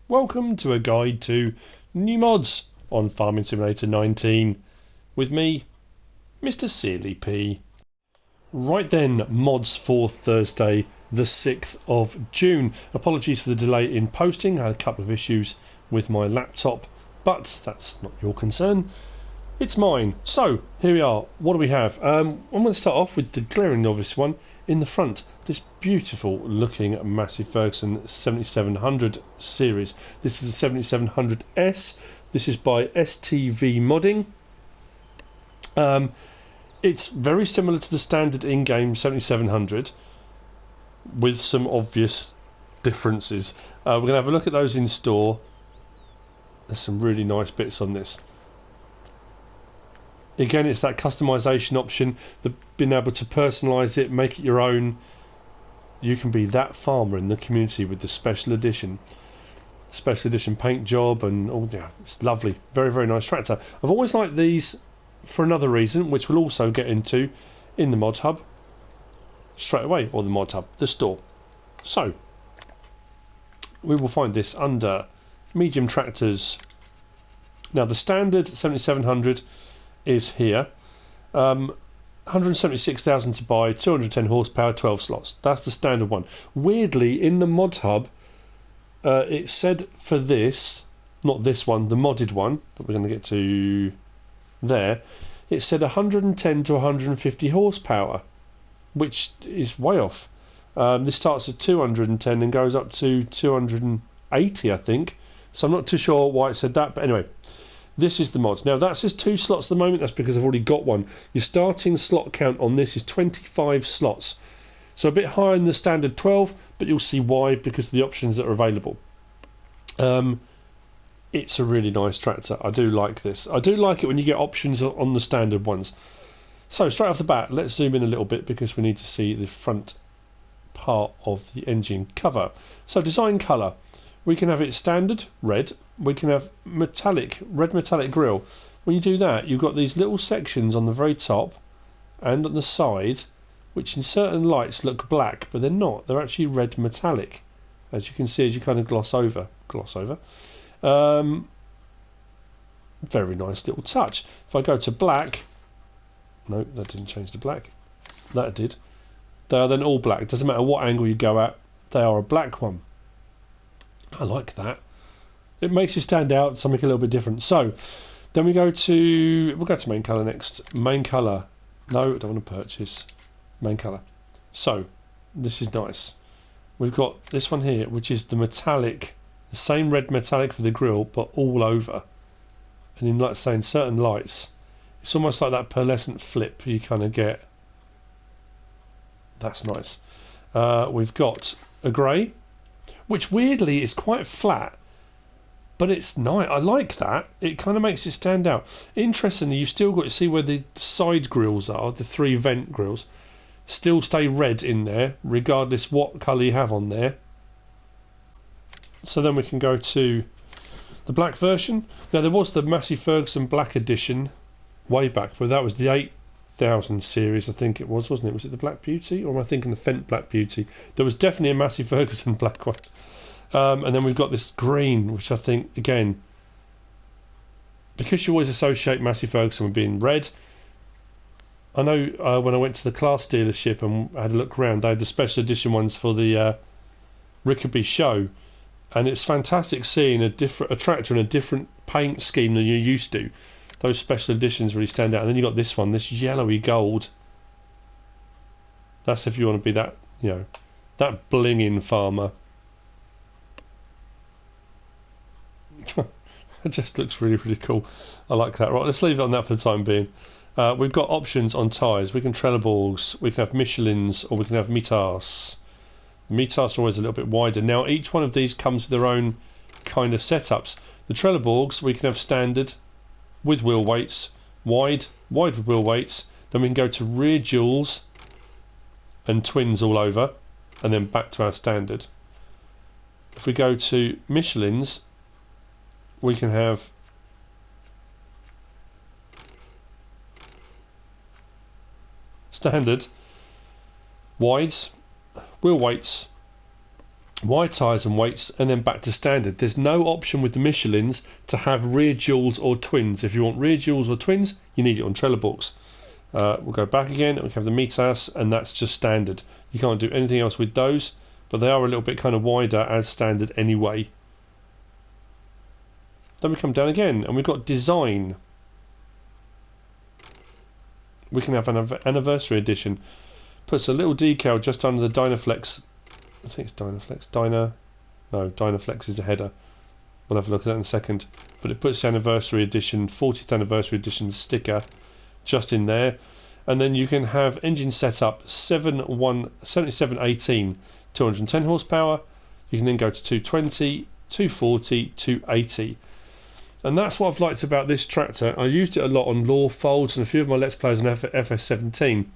Welcome to a guide to new mods on Farming Simulator 19 with me, MrSealyp. Right then, mods for Thursday the 6th of June. Apologies for the delay in posting. I had a couple of issues with my laptop, but that's not your concern. It's mine. So, here we are. What do we have? I'm going to start off with the glaring obvious one in the front. This beautiful looking Massey Bergson 7700 series. This is a 7700S. This is by STv-Modding. It's very similar to the standard in-game 7700 with some obvious differences. We're going to have a look at those in store. There's some really nice bits on this. Again, it's that customization option, the being able to personalise it, make it your own. You can be that farmer in the community with the special edition paint job, and oh yeah, it's lovely. Very, very nice tractor. I've always liked these for another reason, which we'll also get into in the Modhub straight away, or the Modhub, the store. So, we will find this under medium tractors. Now, the standard 7700 is here. 176,000 to buy, 210 horsepower, 12 slots. That's the standard one. Weirdly, in the Modhub, it said for this, not this one, the modded one that we're going to get to there, it said 110 to 150 horsepower, which is way off. This starts at 210 and goes up to 280, I think. So I'm not too sure why it said that, but anyway. This is the mods. Now that says 2 slots at the moment. That's because I've already got one. Your starting slot count on this is 25 slots. So a bit higher than the standard 12, but you'll see why, because of the options that are available. It's a really nice tractor. I do like this. I do like it when you get options on the standard ones. So straight off the bat, let's zoom in a little bit because we need to see the front part of the engine cover. So design colour. We can have it standard, red. We can have metallic, red metallic grille. When you do that, you've got these little sections on the very top and on the side, which in certain lights look black, but they're not. They're actually red metallic, as you can see as you kind of gloss over. Very nice little touch. If I go to black, no, that didn't change to black. That did. They are then all black. It doesn't matter what angle you go at, they are a black one. I like that. It makes it stand out, something a little bit different. So, then we'll go to main colour next. Main colour. No, I don't want to purchase. Main colour. So, this is nice. We've got this one here, which is the metallic, the same red metallic for the grille, but all over. And in, like saying, certain lights, it's almost like that pearlescent flip you kind of get. That's nice. We've got a grey, which weirdly is quite flat, but it's nice. I like that. It kind of makes it stand out. Interestingly, you've still got to see where the side grills are, the 3 vent grills, still stay red in there, regardless what colour you have on there. So then we can go to the black version. Now there was the Massey Ferguson Black Edition way back, but that was the 8000 series, I think it was, wasn't it? Was it the Black Beauty, or am I thinking the Fendt Black Beauty? There was definitely a Massey Ferguson black one. And then we've got this green, which I think, again, because you always associate Massey Ferguson with being red. I know when I went to the Class dealership and had a look around, they had the special edition ones for the Rickaby show, and it's fantastic seeing a tractor in a different paint scheme than you're used to. Those special editions really stand out. And then you got this one, this yellowy gold. That's if you want to be that, you know, that blinging farmer. It just looks really, really cool. I like that. Right, let's leave it on that for the time being. We've got options on tyres. We can Trelleborgs, we can have Michelins, or we can have Mitas. The Mitas are always a little bit wider. Now, each one of these comes with their own kind of setups. The Trelleborgs, we can have standard with wheel weights, wide with wheel weights. Then we can go to rear duals and twins all over, and then back to our standard. If we go to Michelin's, we can have standard, wides, wheel weights, wide tyres and weights, and then back to standard. There's no option with the Michelins to have rear duals or twins. If you want rear duals or twins, you need it on trailer balks. We'll go back again, and we have the Metas, and that's just standard. You can't do anything else with those, but they are a little bit kind of wider as standard anyway. Then we come down again, and we've got design. We can have an anniversary edition. Puts a little decal just under the Dynaflex. I think it's Dynaflex. No, Dynaflex is the header. We'll have a look at that in a second. But it puts the anniversary edition, 40th anniversary edition sticker just in there. And then you can have engine setup 7718, 210 horsepower. You can then go to 220, 240, 280. And that's what I've liked about this tractor. I used it a lot on law folds and a few of my Let's Plays on FS17.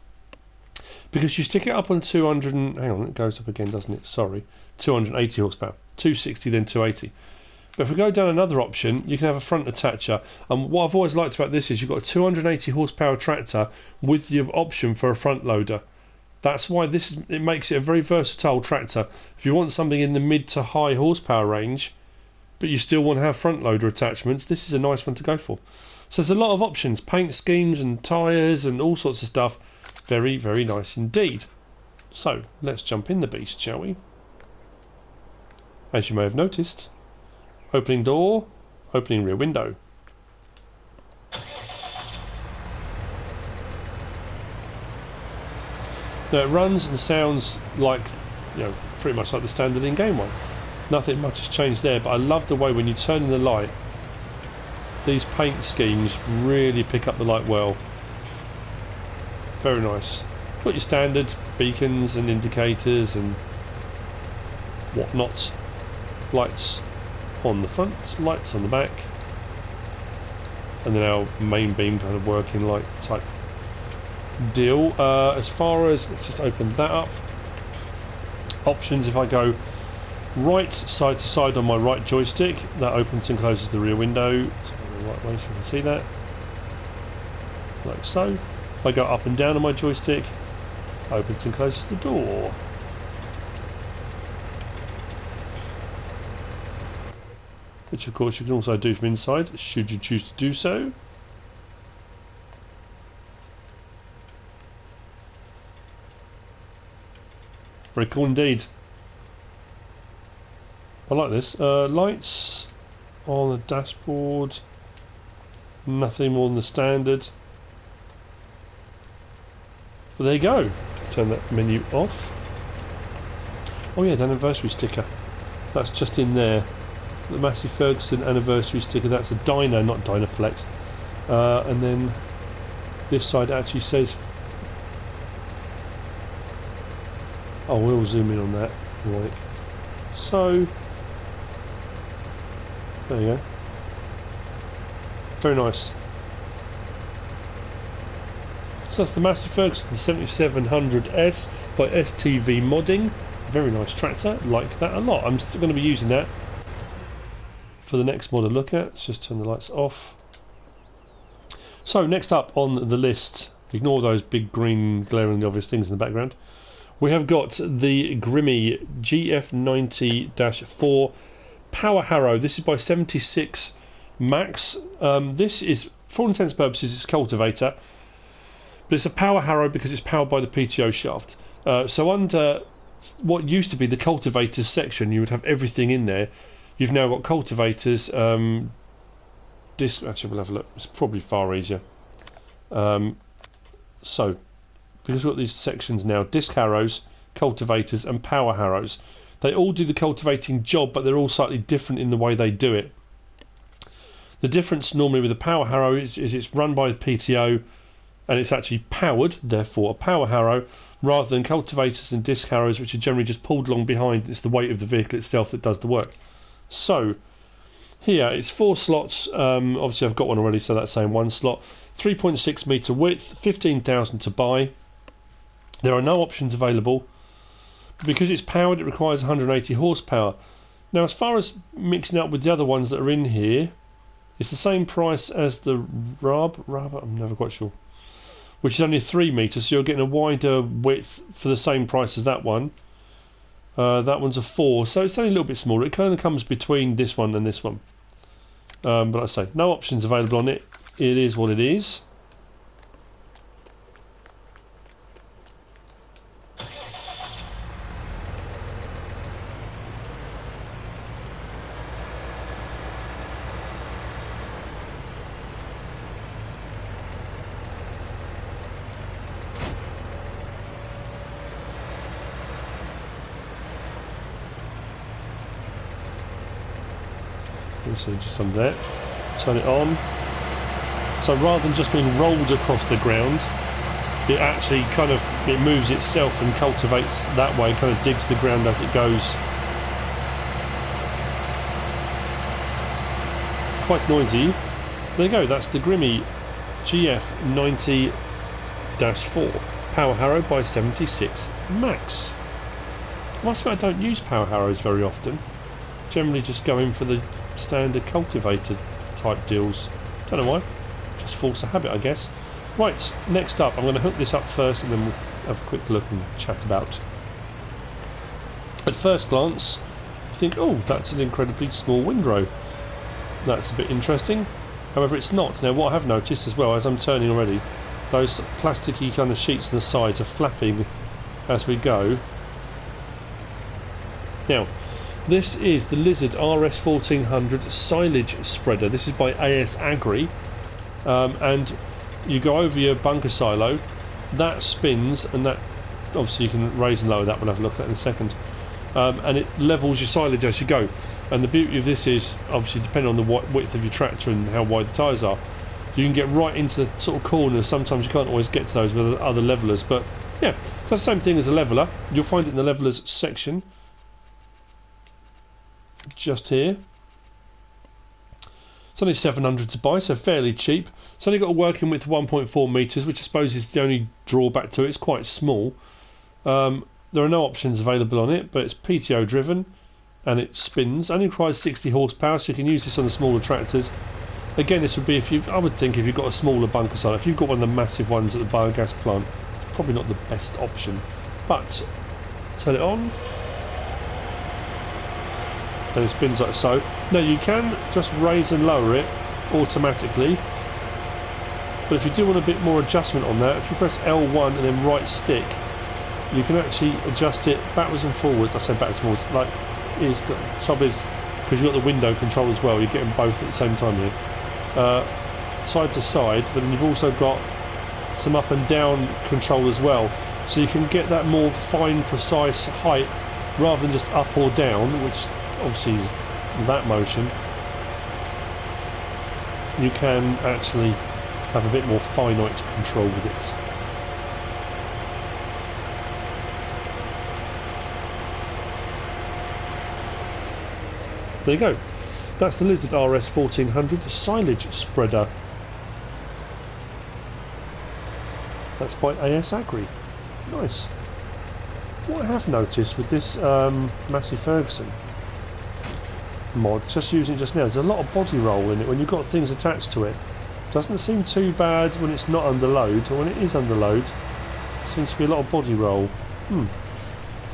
Because you stick it up on 200 and... hang on, it goes up again, doesn't it? Sorry. 280 horsepower. 260, then 280. But if we go down another option, you can have a front attacher. And what I've always liked about this is you've got a 280 horsepower tractor with the option for a front loader. That's why it makes it a very versatile tractor. If you want something in the mid to high horsepower range, but you still want to have front loader attachments, this is a nice one to go for. So there's a lot of options. Paint schemes and tyres and all sorts of stuff. Very, very nice indeed. So, let's jump in the beast, shall we? As you may have noticed, opening door, opening rear window. Now it runs and sounds like, pretty much like the standard in-game one. Nothing much has changed there, but I love the way when you turn in the light, these paint schemes really pick up the light well. Very nice. Got your standard beacons and indicators and whatnot. Lights on the front, lights on the back, and then our main beam kind of working light type deal. As far as, let's just open that up. Options, if I go right side to side on my right joystick, that opens and closes the rear window. So the right way so you can see that. Like so. If I go up and down on my joystick, opens and closes the door. Which of course you can also do from inside, should you choose to do so. Very cool indeed. I like this. Lights on the dashboard. Nothing more than the standard. But there you go. Let's turn that menu off. Oh yeah, the anniversary sticker. That's just in there. The Massey Bergson anniversary sticker. That's a Dyna, not Dynaflex. And then this side actually says... oh, we'll zoom in on that. Like so. There you go. Very nice. So that's the Massey Bergson 7700S by STv-Modding. Very nice tractor. Like that a lot. I'm still going to be using that for the next mod to look at. Let's just turn the lights off. So next up on the list, ignore those big green glaringly obvious things in the background. We have got the Grime GF90-4 Power Harrow. This is by 76 Max. This is, for all intents and purposes, it's a cultivator, but it's a power harrow because it's powered by the PTO shaft. So under what used to be the cultivators section, you would have everything in there. You've now got cultivators. Actually, we'll have a look. It's probably far easier. So, because we've got these sections now, disc harrows, cultivators and power harrows. They all do the cultivating job, but they're all slightly different in the way they do it. The difference normally with a power harrow is it's run by the PTO and it's actually powered, therefore a power harrow, rather than cultivators and disc harrows, which are generally just pulled along behind. It's the weight of the vehicle itself that does the work. So here it's 4 slots. Obviously I've got one already, so that's saying 1 slot. 3.6 metre width, 15,000 to buy. There are no options available. Because it's powered, it requires 180 horsepower. Now, as far as mixing up with the other ones that are in here, it's the same price as the Rub, I'm never quite sure, which is only 3 metres, so you're getting a wider width for the same price as that one. That one's a 4, so it's only a little bit smaller. It kind of comes between this one and this one. But like I say, no options available on it. It is what it is. So just on there, turn it on. So rather than just being rolled across the ground, it actually kind of moves itself and cultivates that way, kind of digs the ground as it goes. Quite noisy. There you go, that's the Grime GF90-4 power harrow by 76 max. Must admit I don't use power harrows very often. Generally just go in for the standard cultivator type deals. Don't know why, just force a habit I guess. Right, next up I'm going to hook this up first and then we'll have a quick look and chat about. At first glance you think, oh, that's an incredibly small windrow. That's a bit interesting. However, it's not. Now what I have noticed as well as I'm turning already, those plasticky kind of sheets on the sides are flapping as we go. Now this is the Lizard RS1400 silage spreader. This is by AS Agri, and you go over your bunker silo, that spins, and that obviously you can raise and lower that. We'll have a look at in a second, and it levels your silage as you go. And the beauty of this is, obviously depending on the width of your tractor and how wide the tyres are, you can get right into the sort of corners. Sometimes you can't always get to those with other levelers, but yeah, it's the same thing as a leveler. You'll find it in the levelers section just here. It's only 700 to buy, so fairly cheap. It's only got a working width of 1.4 metres, which I suppose is the only drawback to it. It's quite small. There are no options available on it, but it's PTO driven and it spins. Only requires 60 horsepower, so you can use this on the smaller tractors. Again, this would be I would think if you've got a smaller bunker silo. If you've got one of the massive ones at the biogas plant, it's probably not the best option. But turn it on. And it spins like so. Now you can just raise and lower it automatically, but if you do want a bit more adjustment on that, if you press L1 and then right stick, you can actually adjust it backwards and forwards. I say backwards and forwards, like the trouble is, because you've got the window control as well, you're getting both at the same time here. Side to side, but then you've also got some up and down control as well, so you can get that more fine, precise height rather than just up or down, which obviously is that motion. You can actually have a bit more finite control with it. There you go. That's the Lizard RS1400 silage spreader. That's by AS Agri. Nice. What I have noticed with this Massey Ferguson mod, just using it just now, there's a lot of body roll in it when you've got things attached to it. Doesn't seem too bad when it's not under load, or when it is under load, seems to be a lot of body roll.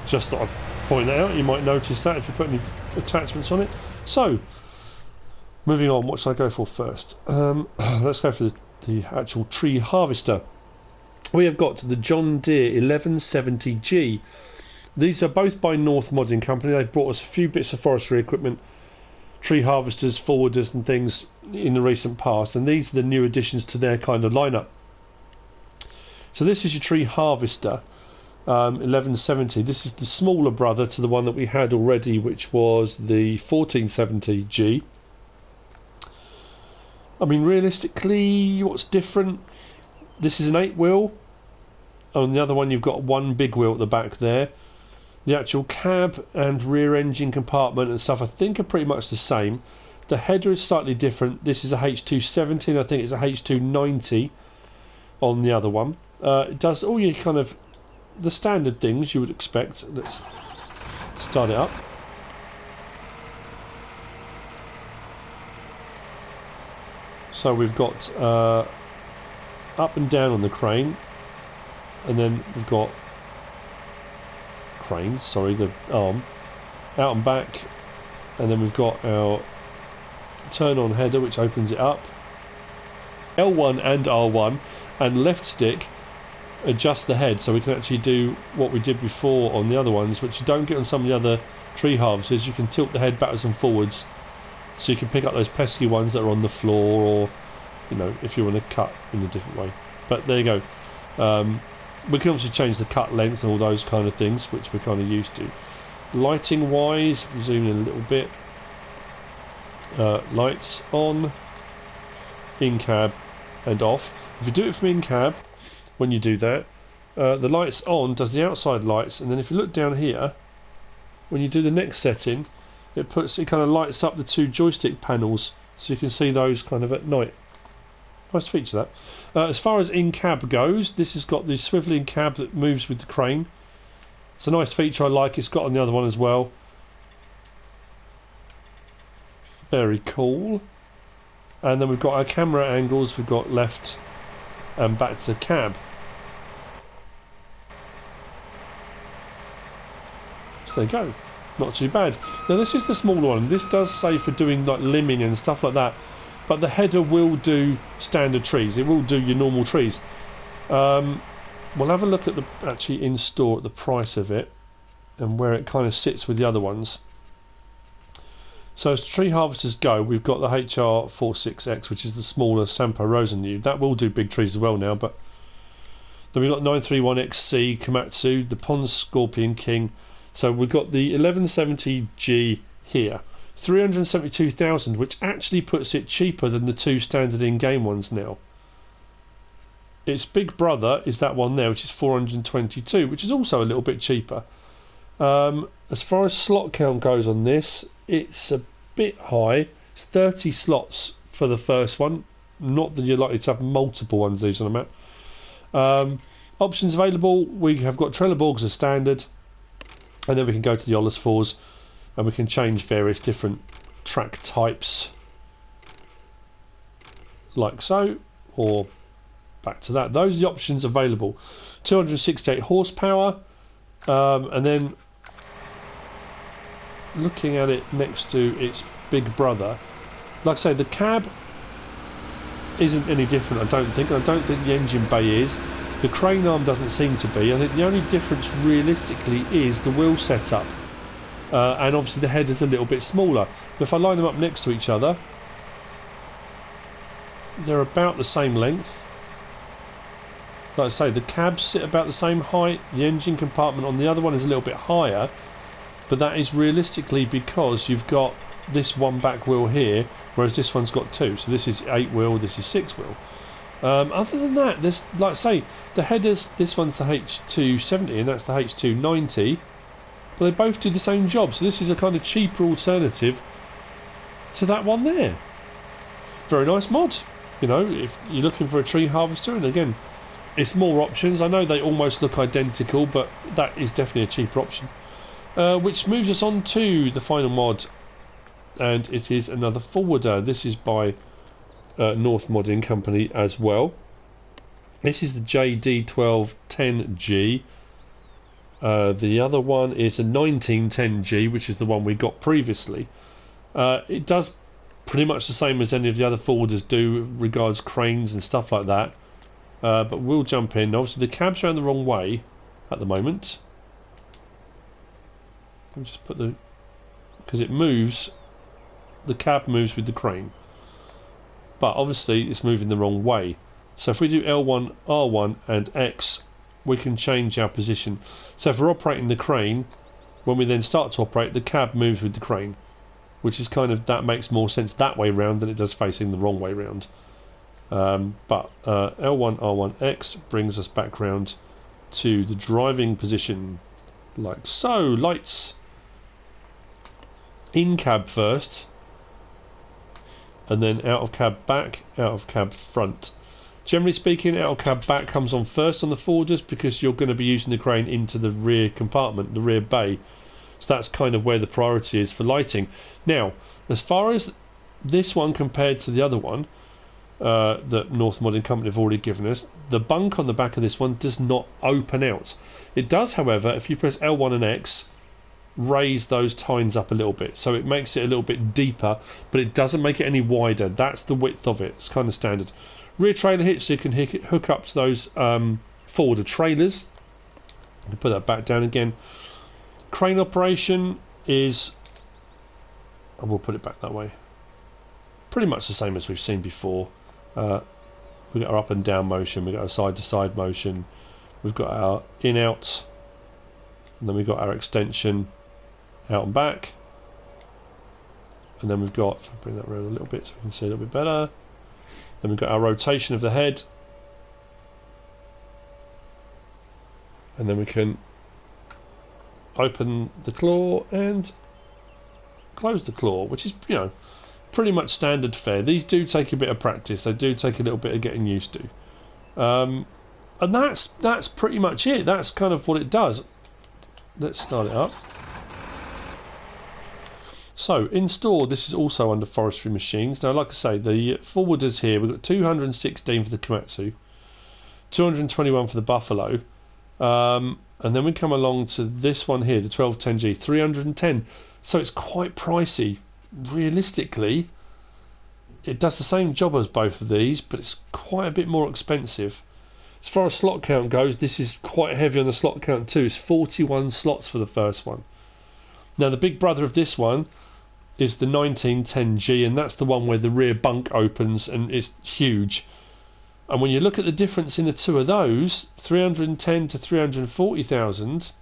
Just thought I'd point that out. You might notice that if you put any attachments on it. So, moving on, what should I go for first? Let's go for the actual tree harvester. We have got the John Deere 1170G. These are both by North Modding Company. They've brought us a few bits of forestry equipment, tree harvesters, forwarders and things in the recent past, and these are the new additions to their kind of lineup. So this is your tree harvester 1170. This is the smaller brother to the one that we had already, which was the 1470G. I mean, realistically, what's different? This is an 8-wheel. On the other one you've got one big wheel at the back there. The actual cab and rear engine compartment and stuff I think are pretty much the same. The header is slightly different. This is a H270 and I think it's a H290 on the other one. It does all your kind of the standard things you would expect. Let's start it up. So we've got up and down on the crane, and then we've got crane, sorry, the arm, out and back, and then we've got our turn on header which opens it up, L1 and R1, and left stick adjust the head, so we can actually do what we did before on the other ones, which you don't get on some of the other tree harvesters. You can tilt the head backwards and forwards, so you can pick up those pesky ones that are on the floor, or you know, if you want to cut in a different way. But there you go. We can obviously change the cut length and all those kind of things, which we're kind of used to. Lighting wise, if we zoom in a little bit, lights on, in cab and off. If you do it from in cab, when you do that, the lights on does the outside lights, and then if you look down here, when you do the next setting, it kind of lights up the two joystick panels, so you can see those kind of at night. Nice feature that. As far as in cab goes, this has got the swivelling cab that moves with the crane. It's a nice feature I like. It's got on the other one as well. Very cool. And then we've got our camera angles. We've got left and back to the cab. So there you go. Not too bad. Now this is the smaller one. This does say for doing like limbing and stuff like that, but the header will do standard trees. It will do your normal trees. We'll have a look at the actually in store at the price of it and where it kind of sits with the other ones. So as tree harvesters go, we've got the HR46X, which is the smaller Sampo Rosennew. That will do big trees as well now. But then we've got 931XC Komatsu, the Pond Scorpion King. So we've got the 1170G here, 372,000, which actually puts it cheaper than the two standard in-game ones now. Its big brother is that one there, which is 422, which is also a little bit cheaper. As far as slot count goes on this, it's a bit high. It's 30 slots for the first one. Not that you're likely to have multiple ones these on the map. Options available, we have got Trelleborgs as standard, and then we can go to the Ollis 4s and we can change various different track types like so, or back to that. Those are the options available. 268 horsepower, and then looking at it next to its big brother, like I say, the cab isn't any different. I don't think the engine bay is. The crane arm doesn't seem to be. I think the only difference realistically is the wheel setup, and obviously the head is a little bit smaller. But if I line them up next to each other, they're about the same length. Like I say, the cabs sit about the same height. The engine compartment on the other one is a little bit higher, but that is realistically because you've got this one back wheel here, whereas this one's got two. So this is 8 wheel, this is 6 wheel. Other than that, this, like I say, the headers, this one's the H270 and that's the H290, but they both do the same job. So this is a kind of cheaper alternative to that one there. Very nice mod. You know, if you're looking for a tree harvester, and again, it's more options. I know they almost look identical, but that is definitely a cheaper option. Which moves us on to the final mod, and it is another forwarder. This is by North Modding Company as well. This is the JD1210G. The other one is a 1910G, which is the one we got previously. It does pretty much the same as any of the other forwarders do regards cranes and stuff like that. But we'll jump in. Obviously the cab's around the wrong way at the moment. Let me just put the, because it moves, the cab moves with the crane, but obviously it's moving the wrong way. So if we do L1, R1 and X, we can change our position. So if we're operating the crane, when we then start to operate, the cab moves with the crane, which is kind of, that makes more sense that way round than it does facing the wrong way round. But L1, R1, X brings us back round to the driving position, like so. Lights in cab first, and then out of cab back, out of cab front. Generally speaking, out of cab back comes on first on the forwarders because you're going to be using the crane into the rear compartment, the rear bay. So that's kind of where the priority is for lighting. Now, as far as this one compared to the other one, that North Modding Company have already given us. The bunk on the back of this one does not open out. It does, however, if you press L1 and X, raise those tines up a little bit, so it makes it a little bit deeper, but it doesn't make it any wider. That's the width of it. It's kind of standard. Rear trailer hitch, so you can hook up to those forwarder trailers. Put that back down again. Crane operation is, I will put it back that way, pretty much the same as we've seen before. We've got our up and down motion, we've got our side to side motion, we've got our in out, and then we've got our extension out and back, and then we've got, if I bring that around a little bit so we can see a little bit better, then we've got our rotation of the head, and then we can open the claw and close the claw, which is, you know, pretty much standard fare. These do take a bit of practice, they do take a little bit of getting used to, and that's pretty much it. That's kind of what it does. Let's start it up. So in store, this is also under forestry machines. Now, like I say, the forwarders here, we've got 216 for the Komatsu, 221 for the Buffalo, and then we come along to this one here, the 1210G, 310. So it's quite pricey. Realistically, it does the same job as both of these, but it's quite a bit more expensive. As far as slot count goes, this is quite heavy on the slot count too. It's 41 slots for the first one. Now the big brother of this one is the 1910G, and that's the one where the rear bunk opens and is huge. And when you look at the difference in the two of those, 310 to 340,000,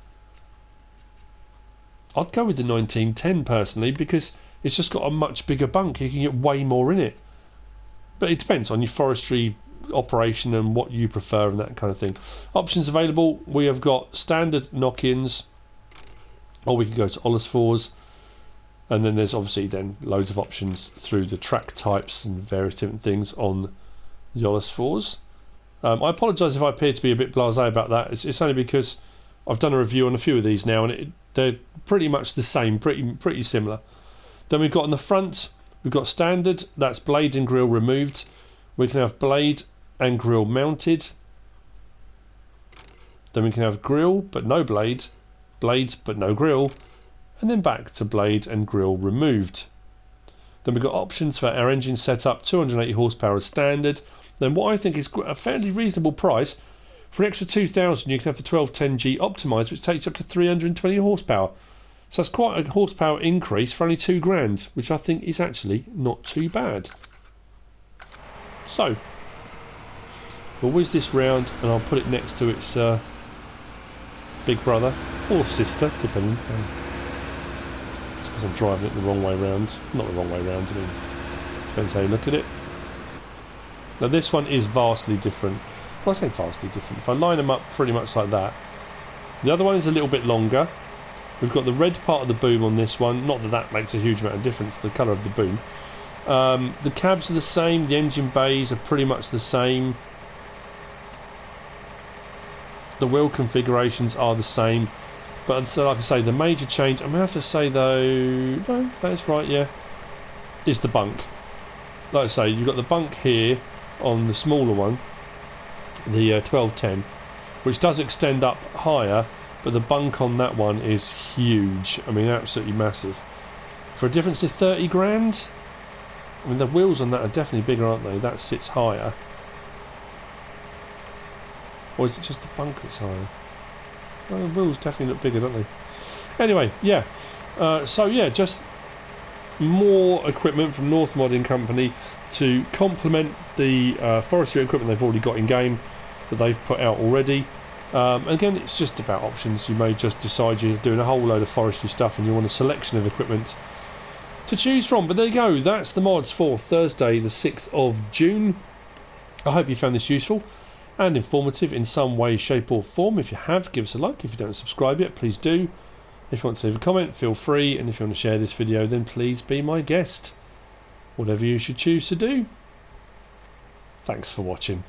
I'd go with the 1910 personally, because it's just got a much bigger bunk. You can get way more in it. But it depends on your forestry operation and what you prefer and that kind of thing. Options available, we have got standard knock-ins, or we can go to Ollis4s, and then there's obviously then loads of options through the track types and various different things on the Ollis4s. I apologise if I appear to be a bit blasé about that. It's only because I've done a review on a few of these now, and they're pretty much the same, pretty similar. Then we've got on the front, we've got standard, that's blade and grill removed. We can have blade and grill mounted. Then we can have grill but no blade, blade but no grill, and then back to blade and grill removed. Then we've got options for our engine setup, 280 horsepower as standard. Then what I think is a fairly reasonable price, for an extra 2,000 you can have the 1210G optimised, which takes up to 320 horsepower. So that's quite a horsepower increase for only £2,000, which I think is actually not too bad. So we'll whiz this round and I'll put it next to its big brother or sister, depending. It's because I'm driving it the wrong way round. Not the wrong way round, I mean, depends how you look at it. Now this one is vastly different. Well, I say vastly different. If I line them up pretty much like that, the other one is a little bit longer. We've got the red part of the boom on this one. Not that that makes a huge amount of difference, the colour of the boom. The cabs are the same, the engine bays are pretty much the same. The wheel configurations are the same. But so like I say, the major change, I'm going to have to say though, no, that's right, yeah, is the bunk. Like I say, you've got the bunk here on the smaller one, the 1210, which does extend up higher, but the bunk on that one is huge. I mean, absolutely massive. For a difference of 30 grand, I mean, the wheels on that are definitely bigger, aren't they? That sits higher. Or is it just the bunk that's higher? Well, the wheels definitely look bigger, don't they? Anyway, yeah. So, yeah, just more equipment from North Modding Company to complement the forestry equipment they've already got in game that they've put out already. Again, it's just about options. You may just decide you're doing a whole load of forestry stuff and you want a selection of equipment to choose from. But there you go, that's the mods for Thursday the 6th of June. I hope you found this useful and informative in some way, shape or form. If you have, give us a like. If you don't subscribe yet, please do. If you want to leave a comment, feel free, and if you want to share this video, then please be my guest. Whatever you should choose to do. Thanks for watching.